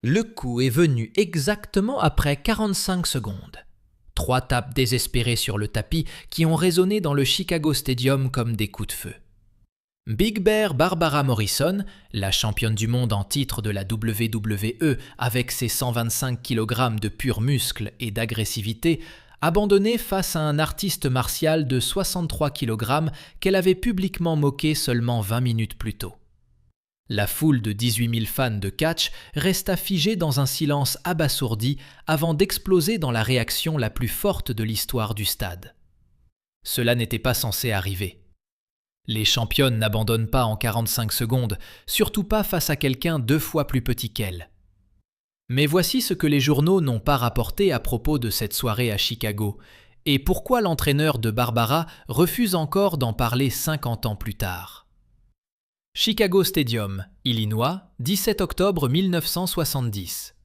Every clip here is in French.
Le coup est venu exactement après 45 secondes. 3 tapes désespérées sur le tapis qui ont résonné dans le Chicago Stadium comme des coups de feu. Big Bear Barbara Morrison, la championne du monde en titre de la WWE avec ses 125 kg de pur muscle et d'agressivité, abandonnée face à un artiste martial de 63 kg qu'elle avait publiquement moqué seulement 20 minutes plus tôt. La foule de 18 000 fans de catch resta figée dans un silence abasourdi avant d'exploser dans la réaction la plus forte de l'histoire du stade. Cela n'était pas censé arriver. Les championnes n'abandonnent pas en 45 secondes, surtout pas face à quelqu'un 2 fois plus petit qu'elles. Mais voici ce que les journaux n'ont pas rapporté à propos de cette soirée à Chicago, et pourquoi l'entraîneur de Barbara refuse encore d'en parler 50 ans plus tard. Chicago Stadium, Illinois, 17 octobre 1970.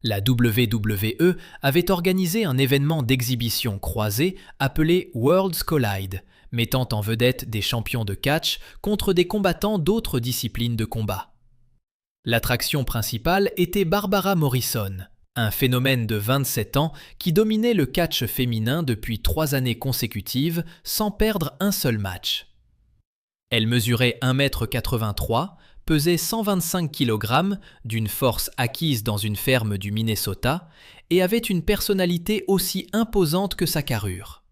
La WWE avait organisé un événement d'exhibition croisée appelé Worlds Collide, mettant en vedette des champions de catch contre des combattants d'autres disciplines de combat. L'attraction principale était Barbara Morrison, un phénomène de 27 ans qui dominait le catch féminin depuis 3 années consécutives sans perdre un seul match. Elle mesurait 1,83 m, pesait 125 kg, d'une force acquise dans une ferme du Minnesota, et avait une personnalité aussi imposante que sa carrure.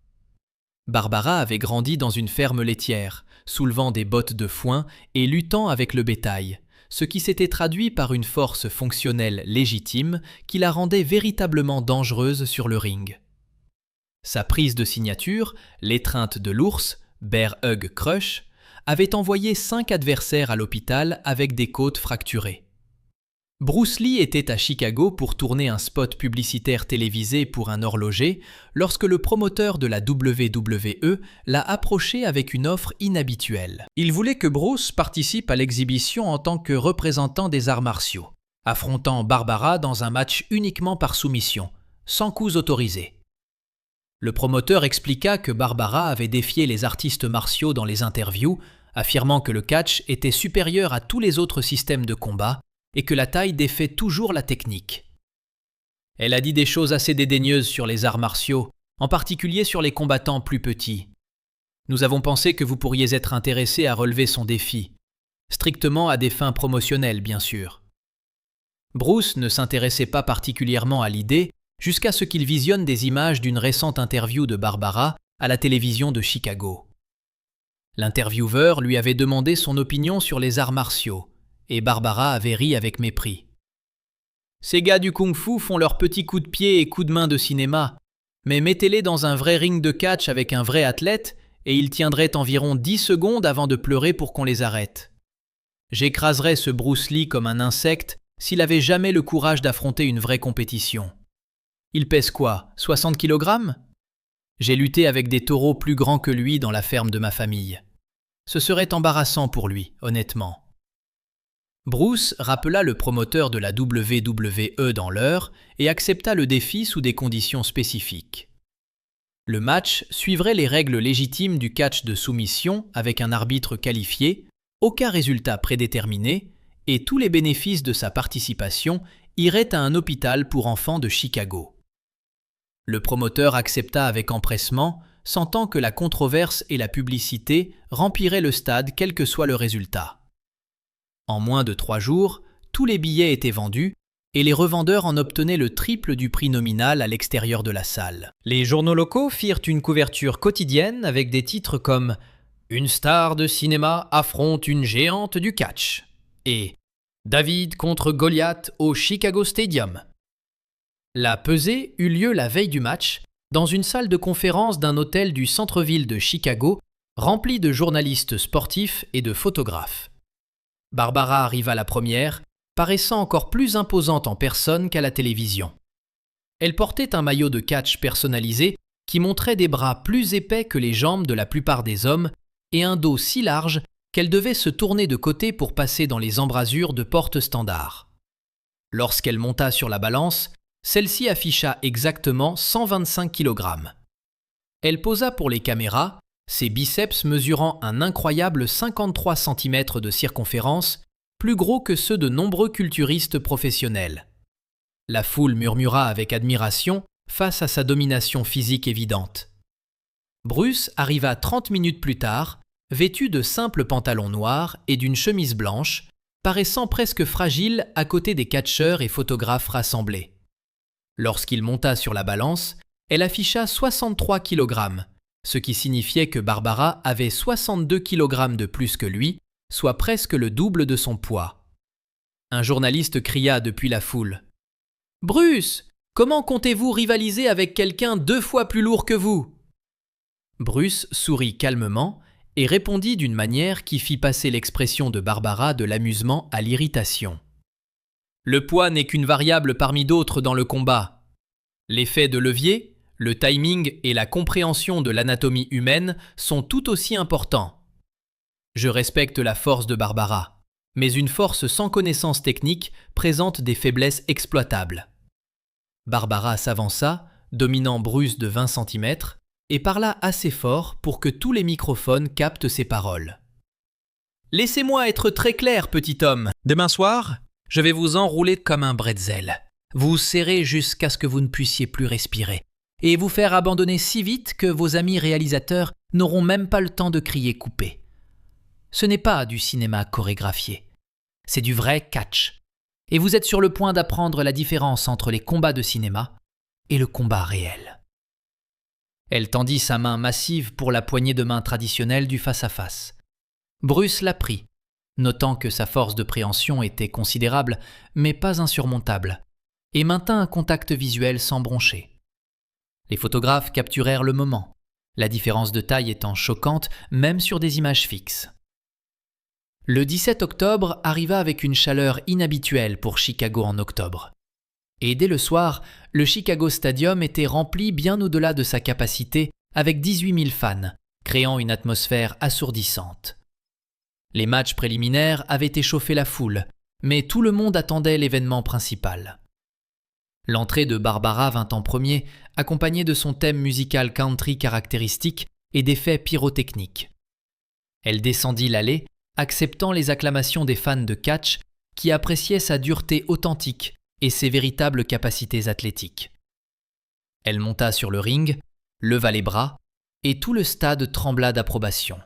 Barbara avait grandi dans une ferme laitière, soulevant des bottes de foin et luttant avec le bétail, ce qui s'était traduit par une force fonctionnelle légitime qui la rendait véritablement dangereuse sur le ring. Sa prise de signature, l'étreinte de l'ours, Bear Hug Crush, avait envoyé 5 adversaires à l'hôpital avec des côtes fracturées. Bruce Lee était à Chicago pour tourner un spot publicitaire télévisé pour un horloger lorsque le promoteur de la WWE l'a approché avec une offre inhabituelle. Il voulait que Bruce participe à l'exhibition en tant que représentant des arts martiaux, affrontant Barbara dans un match uniquement par soumission, sans coups autorisés. Le promoteur expliqua que Barbara avait défié les artistes martiaux dans les interviews, affirmant que le catch était supérieur à tous les autres systèmes de combat et que la taille défait toujours la technique. Elle a dit des choses assez dédaigneuses sur les arts martiaux, en particulier sur les combattants plus petits. Nous avons pensé que vous pourriez être intéressé à relever son défi, strictement à des fins promotionnelles bien sûr. Bruce ne s'intéressait pas particulièrement à l'idée jusqu'à ce qu'il visionne des images d'une récente interview de Barbara à la télévision de Chicago. L'intervieweur lui avait demandé son opinion sur les arts martiaux, et Barbara avait ri avec mépris. « Ces gars du kung-fu font leurs petits coups de pied et coups de main de cinéma, mais mettez-les dans un vrai ring de catch avec un vrai athlète et ils tiendraient environ 10 secondes avant de pleurer pour qu'on les arrête. J'écraserais ce Bruce Lee comme un insecte s'il avait jamais le courage d'affronter une vraie compétition. Il pèse quoi, 60 kg ? J'ai lutté avec des taureaux plus grands que lui dans la ferme de ma famille. Ce serait embarrassant pour lui, honnêtement. » Bruce rappela le promoteur de la WWE dans l'heure et accepta le défi sous des conditions spécifiques. Le match suivrait les règles légitimes du catch de soumission avec un arbitre qualifié, aucun résultat prédéterminé, et tous les bénéfices de sa participation iraient à un hôpital pour enfants de Chicago. Le promoteur accepta avec empressement, sentant que la controverse et la publicité rempliraient le stade quel que soit le résultat. En moins de 3 jours, tous les billets étaient vendus et les revendeurs en obtenaient le triple du prix nominal à l'extérieur de la salle. Les journaux locaux firent une couverture quotidienne avec des titres comme « Une star de cinéma affronte une géante du catch » et « David contre Goliath au Chicago Stadium ». La pesée eut lieu la veille du match dans une salle de conférence d'un hôtel du centre-ville de Chicago remplie de journalistes sportifs et de photographes. Barbara arriva la première, paraissant encore plus imposante en personne qu'à la télévision. Elle portait un maillot de catch personnalisé qui montrait des bras plus épais que les jambes de la plupart des hommes et un dos si large qu'elle devait se tourner de côté pour passer dans les embrasures de porte-standard. Lorsqu'elle monta sur la balance, celle-ci afficha exactement 125 kg. Elle posa pour les caméras, ses biceps mesurant un incroyable 53 cm de circonférence plus gros que ceux de nombreux culturistes professionnels. La foule murmura avec admiration face à sa domination physique évidente. Bruce arriva 30 minutes plus tard, vêtu de simples pantalons noirs et d'une chemise blanche, paraissant presque fragile à côté des catcheurs et photographes rassemblés. Lorsqu'il monta sur la balance, elle afficha 63 kg, ce qui signifiait que Barbara avait 62 kg de plus que lui, soit presque le double de son poids. Un journaliste cria depuis la foule. « Bruce, comment comptez-vous rivaliser avec quelqu'un 2 fois plus lourd que vous ?» Bruce sourit calmement et répondit d'une manière qui fit passer l'expression de Barbara de l'amusement à l'irritation. « Le poids n'est qu'une variable parmi d'autres dans le combat. L'effet de levier, le timing et la compréhension de l'anatomie humaine sont tout aussi importants. Je respecte la force de Barbara, mais une force sans connaissance technique présente des faiblesses exploitables. » Barbara s'avança, dominant Bruce de 20 cm, et parla assez fort pour que tous les microphones captent ses paroles. « Laissez-moi être très clair, petit homme. Demain soir, je vais vous enrouler comme un bretzel, vous serrer jusqu'à ce que vous ne puissiez plus respirer, et vous faire abandonner si vite que vos amis réalisateurs n'auront même pas le temps de crier coupé. Ce n'est pas du cinéma chorégraphié, c'est du vrai catch. Et vous êtes sur le point d'apprendre la différence entre les combats de cinéma et le combat réel. » Elle tendit sa main massive pour la poignée de main traditionnelle du face-à-face. Bruce la prit, notant que sa force de préhension était considérable, mais pas insurmontable, et maintint un contact visuel sans broncher. Les photographes capturèrent le moment, la différence de taille étant choquante même sur des images fixes. Le 17 octobre arriva avec une chaleur inhabituelle pour Chicago en octobre. Et dès le soir, le Chicago Stadium était rempli bien au-delà de sa capacité avec 18 000 fans, créant une atmosphère assourdissante. Les matchs préliminaires avaient échauffé la foule, mais tout le monde attendait l'événement principal. L'entrée de Barbara vint en premier, accompagnée de son thème musical country caractéristique et d'effets pyrotechniques. Elle descendit l'allée, acceptant les acclamations des fans de catch qui appréciaient sa dureté authentique et ses véritables capacités athlétiques. Elle monta sur le ring, leva les bras, et tout le stade trembla d'approbation.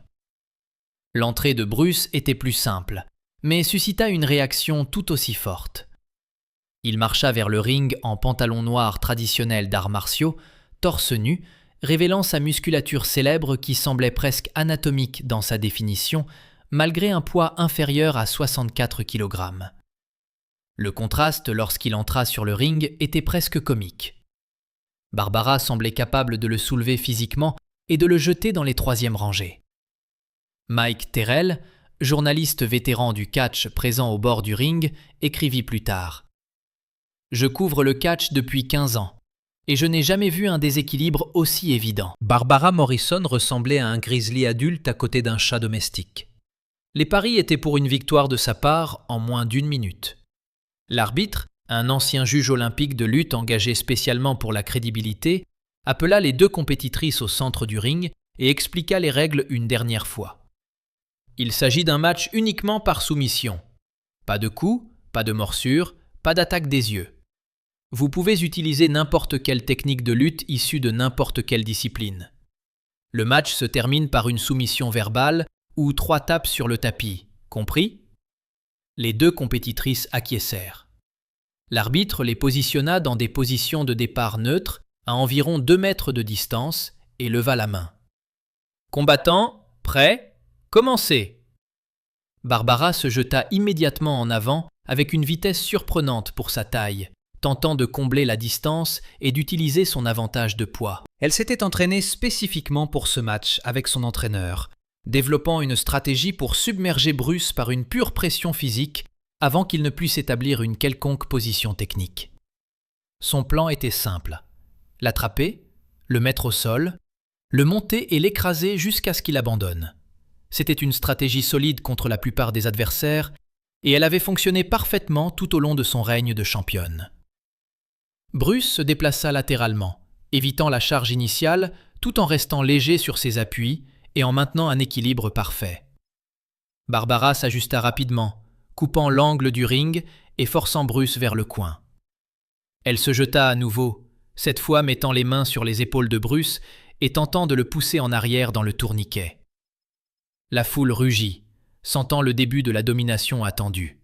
L'entrée de Bruce était plus simple, mais suscita une réaction tout aussi forte. Il marcha vers le ring en pantalon noir traditionnel d'arts martiaux, torse nu, révélant sa musculature célèbre qui semblait presque anatomique dans sa définition, malgré un poids inférieur à 64 kg. Le contraste lorsqu'il entra sur le ring était presque comique. Barbara semblait capable de le soulever physiquement et de le jeter dans les troisièmes rangées. Mike Terrell, journaliste vétéran du catch présent au bord du ring, écrivit plus tard « Je couvre le catch depuis 15 ans et je n'ai jamais vu un déséquilibre aussi évident. » Barbara Morrison ressemblait à un grizzly adulte à côté d'un chat domestique. Les paris étaient pour une victoire de sa part en moins d'1 minute. L'arbitre, un ancien juge olympique de lutte engagé spécialement pour la crédibilité, appela les 2 compétitrices au centre du ring et expliqua les règles une dernière fois. Il s'agit d'un match uniquement par soumission. Pas de coups, pas de morsures, pas d'attaque des yeux. Vous pouvez utiliser n'importe quelle technique de lutte issue de n'importe quelle discipline. Le match se termine par une soumission verbale ou 3 tapes sur le tapis, compris ? Les 2 compétitrices acquiescèrent. L'arbitre les positionna dans des positions de départ neutres, à environ 2 mètres de distance, et leva la main. Combattants, prêts, commencez ! Barbara se jeta immédiatement en avant avec une vitesse surprenante pour sa taille, tentant de combler la distance et d'utiliser son avantage de poids. Elle s'était entraînée spécifiquement pour ce match avec son entraîneur, développant une stratégie pour submerger Bruce par une pure pression physique avant qu'il ne puisse établir une quelconque position technique. Son plan était simple. L'attraper, le mettre au sol, le monter et l'écraser jusqu'à ce qu'il abandonne. C'était une stratégie solide contre la plupart des adversaires et elle avait fonctionné parfaitement tout au long de son règne de championne. Bruce se déplaça latéralement, évitant la charge initiale tout en restant léger sur ses appuis et en maintenant un équilibre parfait. Barbara s'ajusta rapidement, coupant l'angle du ring et forçant Bruce vers le coin. Elle se jeta à nouveau, cette fois mettant les mains sur les épaules de Bruce et tentant de le pousser en arrière dans le tourniquet. La foule rugit, sentant le début de la domination attendue.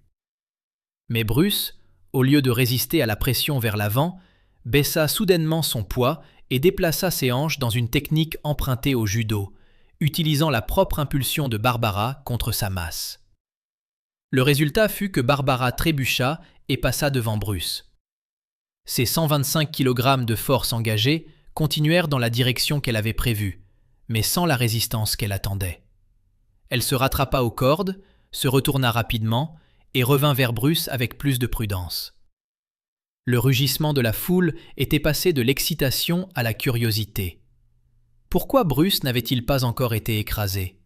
Mais Bruce, au lieu de résister à la pression vers l'avant, baissa soudainement son poids et déplaça ses hanches dans une technique empruntée au judo, utilisant la propre impulsion de Barbara contre sa masse. Le résultat fut que Barbara trébucha et passa devant Bruce. Ses 125 kg de force engagée continuèrent dans la direction qu'elle avait prévue, mais sans la résistance qu'elle attendait. Elle se rattrapa aux cordes, se retourna rapidement et revint vers Bruce avec plus de prudence. Le rugissement de la foule était passé de l'excitation à la curiosité. Pourquoi Bruce n'avait-il pas encore été écrasé?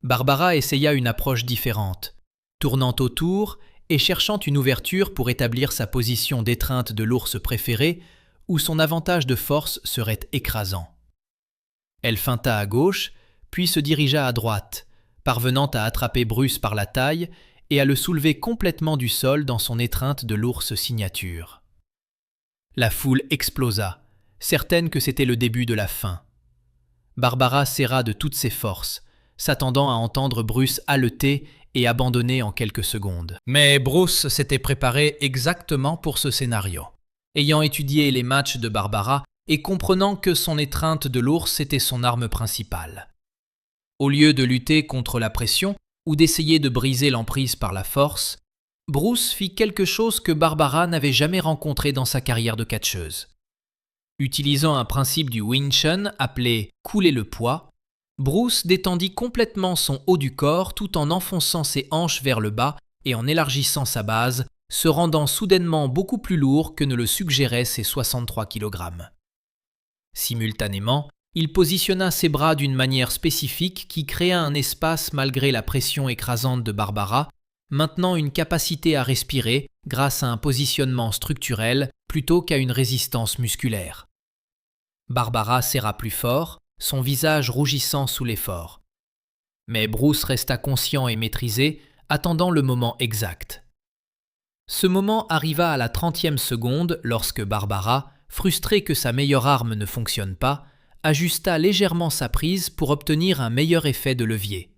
Barbara essaya une approche différente, tournant autour et cherchant une ouverture pour établir sa position d'étreinte de l'ours préféré, où son avantage de force serait écrasant. Elle feinta à gauche, puis se dirigea à droite, parvenant à attraper Bruce par la taille et à le soulever complètement du sol dans son étreinte de l'ours signature. La foule explosa, certaine que c'était le début de la fin. Barbara serra de toutes ses forces, s'attendant à entendre Bruce haleter et abandonner en quelques secondes. Mais Bruce s'était préparé exactement pour ce scénario. Ayant étudié les matchs de Barbara et comprenant que son étreinte de l'ours était son arme principale. Au lieu de lutter contre la pression ou d'essayer de briser l'emprise par la force, Bruce fit quelque chose que Barbara n'avait jamais rencontré dans sa carrière de catcheuse. Utilisant un principe du Wing Chun appelé « couler le poids », Bruce détendit complètement son haut du corps tout en enfonçant ses hanches vers le bas et en élargissant sa base, se rendant soudainement beaucoup plus lourd que ne le suggéraient ses 63 kg. Simultanément, il positionna ses bras d'une manière spécifique qui créa un espace malgré la pression écrasante de Barbara, maintenant une capacité à respirer grâce à un positionnement structurel plutôt qu'à une résistance musculaire. Barbara serra plus fort, son visage rougissant sous l'effort. Mais Bruce resta conscient et maîtrisé, attendant le moment exact. Ce moment arriva à la 30e seconde lorsque Barbara, frustrée que sa meilleure arme ne fonctionne pas, ajusta légèrement sa prise pour obtenir un meilleur effet de levier.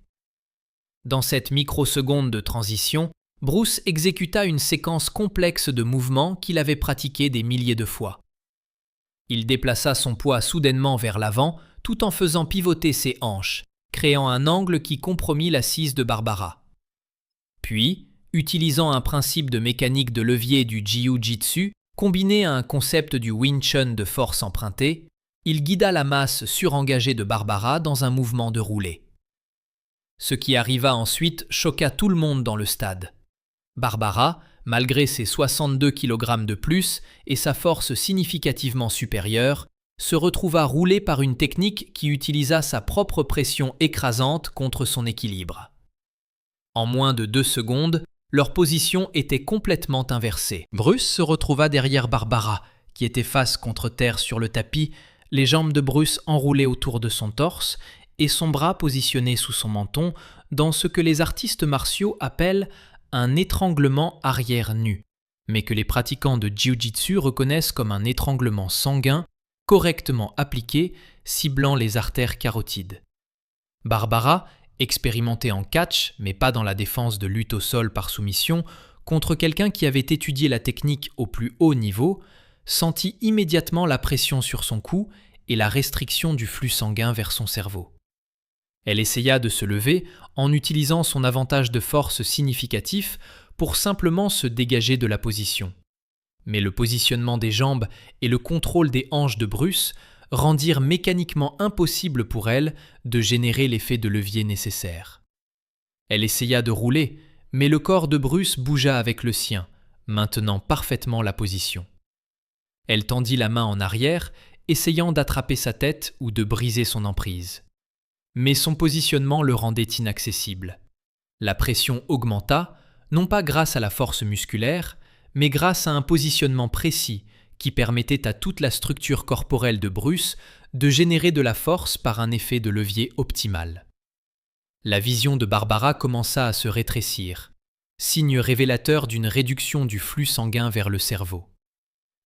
Dans cette microseconde de transition, Bruce exécuta une séquence complexe de mouvements qu'il avait pratiqués des milliers de fois. Il déplaça son poids soudainement vers l'avant tout en faisant pivoter ses hanches, créant un angle qui compromit l'assise de Barbara. Puis, utilisant un principe de mécanique de levier du Jiu-Jitsu combiné à un concept du Wing Chun de force empruntée, il guida la masse surengagée de Barbara dans un mouvement de roulée. Ce qui arriva ensuite choqua tout le monde dans le stade. Barbara, malgré ses 62 kg de plus et sa force significativement supérieure, se retrouva roulée par une technique qui utilisa sa propre pression écrasante contre son équilibre. En moins de 2 secondes, leur position était complètement inversée. Bruce se retrouva derrière Barbara, qui était face contre terre sur le tapis, les jambes de Bruce enroulées autour de son torse et son bras positionné sous son menton dans ce que les artistes martiaux appellent un étranglement arrière nu, mais que les pratiquants de Jiu-Jitsu reconnaissent comme un étranglement sanguin correctement appliqué, ciblant les artères carotides. Barbara, expérimentée en catch, mais pas dans la défense de lutte au sol par soumission, contre quelqu'un qui avait étudié la technique au plus haut niveau, sentit immédiatement la pression sur son cou et la restriction du flux sanguin vers son cerveau. Elle essaya de se lever en utilisant son avantage de force significatif pour simplement se dégager de la position. Mais le positionnement des jambes et le contrôle des hanches de Bruce rendirent mécaniquement impossible pour elle de générer l'effet de levier nécessaire. Elle essaya de rouler, mais le corps de Bruce bougea avec le sien, maintenant parfaitement la position. Elle tendit la main en arrière, essayant d'attraper sa tête ou de briser son emprise. Mais son positionnement le rendait inaccessible. La pression augmenta, non pas grâce à la force musculaire, mais grâce à un positionnement précis qui permettait à toute la structure corporelle de Bruce de générer de la force par un effet de levier optimal. La vision de Barbara commença à se rétrécir. signe révélateur d'une réduction du flux sanguin vers le cerveau.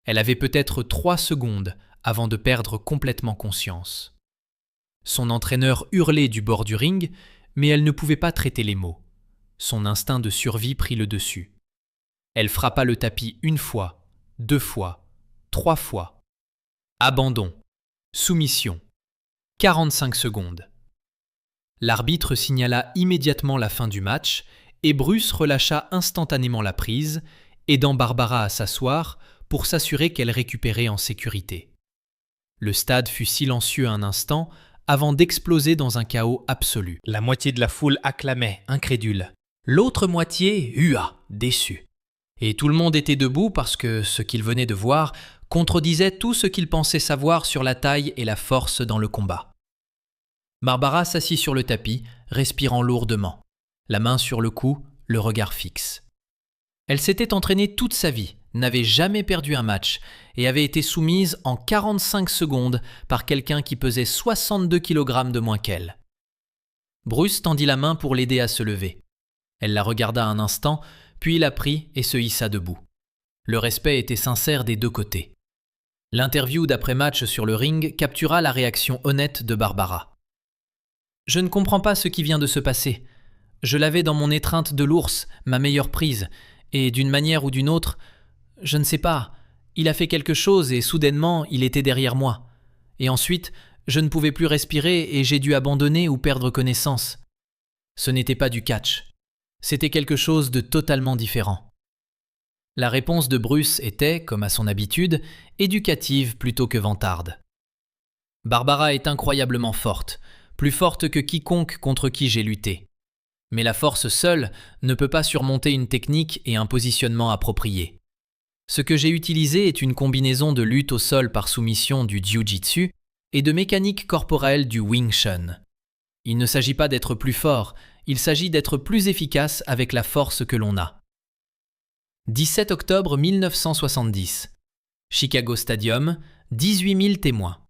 Elle avait peut-être 3 secondes avant de perdre complètement conscience. Son entraîneur hurlait du bord du ring, mais elle ne pouvait pas traiter les mots. Son instinct de survie prit le dessus. Elle frappa le tapis 1 fois, 2 fois, 3 fois. Abandon. Soumission. 45 secondes. L'arbitre signala immédiatement la fin du match et Bruce relâcha instantanément la prise, aidant Barbara à s'asseoir pour s'assurer qu'elle récupérait en sécurité. Le stade fut silencieux un instant avant d'exploser dans un chaos absolu. La moitié de la foule acclamait, incrédule. L'autre moitié hua, déçue. Et tout le monde était debout parce que ce qu'il venait de voir contredisait tout ce qu'il pensait savoir sur la taille et la force dans le combat. Barbara s'assit sur le tapis, respirant lourdement, la main sur le cou, le regard fixe. Elle s'était entraînée toute sa vie, n'avait jamais perdu un match et avait été soumise en 45 secondes par quelqu'un qui pesait 62 kg de moins qu'elle. Bruce tendit la main pour l'aider à se lever. Elle la regarda un instant, puis la prit et se hissa debout. Le respect était sincère des deux côtés. L'interview d'après-match sur le ring captura la réaction honnête de Barbara. « Je ne comprends pas ce qui vient de se passer. Je l'avais dans mon étreinte de l'ours, ma meilleure prise, et d'une manière ou d'une autre, je ne sais pas, il a fait quelque chose et soudainement il était derrière moi. Et ensuite, je ne pouvais plus respirer et j'ai dû abandonner ou perdre connaissance. Ce n'était pas du catch. C'était quelque chose de totalement différent. » La réponse de Bruce était, comme à son habitude, éducative plutôt que vantarde. « Barbara est incroyablement forte, plus forte que quiconque contre qui j'ai lutté. Mais la force seule ne peut pas surmonter une technique et un positionnement approprié. Ce que j'ai utilisé est une combinaison de lutte au sol par soumission du Jiu-Jitsu et de mécanique corporelle du Wing Chun. Il ne s'agit pas d'être plus fort, il s'agit d'être plus efficace avec la force que l'on a. » 17 octobre 1970. Chicago Stadium, 18 000 témoins.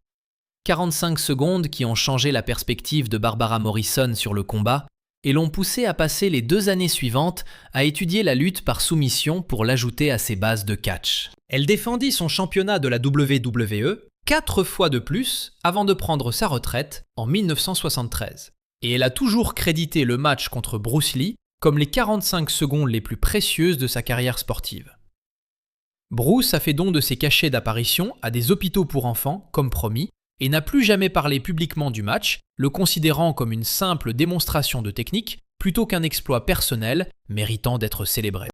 45 secondes qui ont changé la perspective de Barbara Morrison sur le combat et l'ont poussée à passer les 2 années suivantes à étudier la lutte par soumission pour l'ajouter à ses bases de catch. Elle défendit son championnat de la WWE 4 fois de plus avant de prendre sa retraite en 1973. Et elle a toujours crédité le match contre Bruce Lee comme les 45 secondes les plus précieuses de sa carrière sportive. Bruce a fait don de ses cachets d'apparition à des hôpitaux pour enfants, comme promis, et n'a plus jamais parlé publiquement du match, le considérant comme une simple démonstration de technique plutôt qu'un exploit personnel méritant d'être célébré.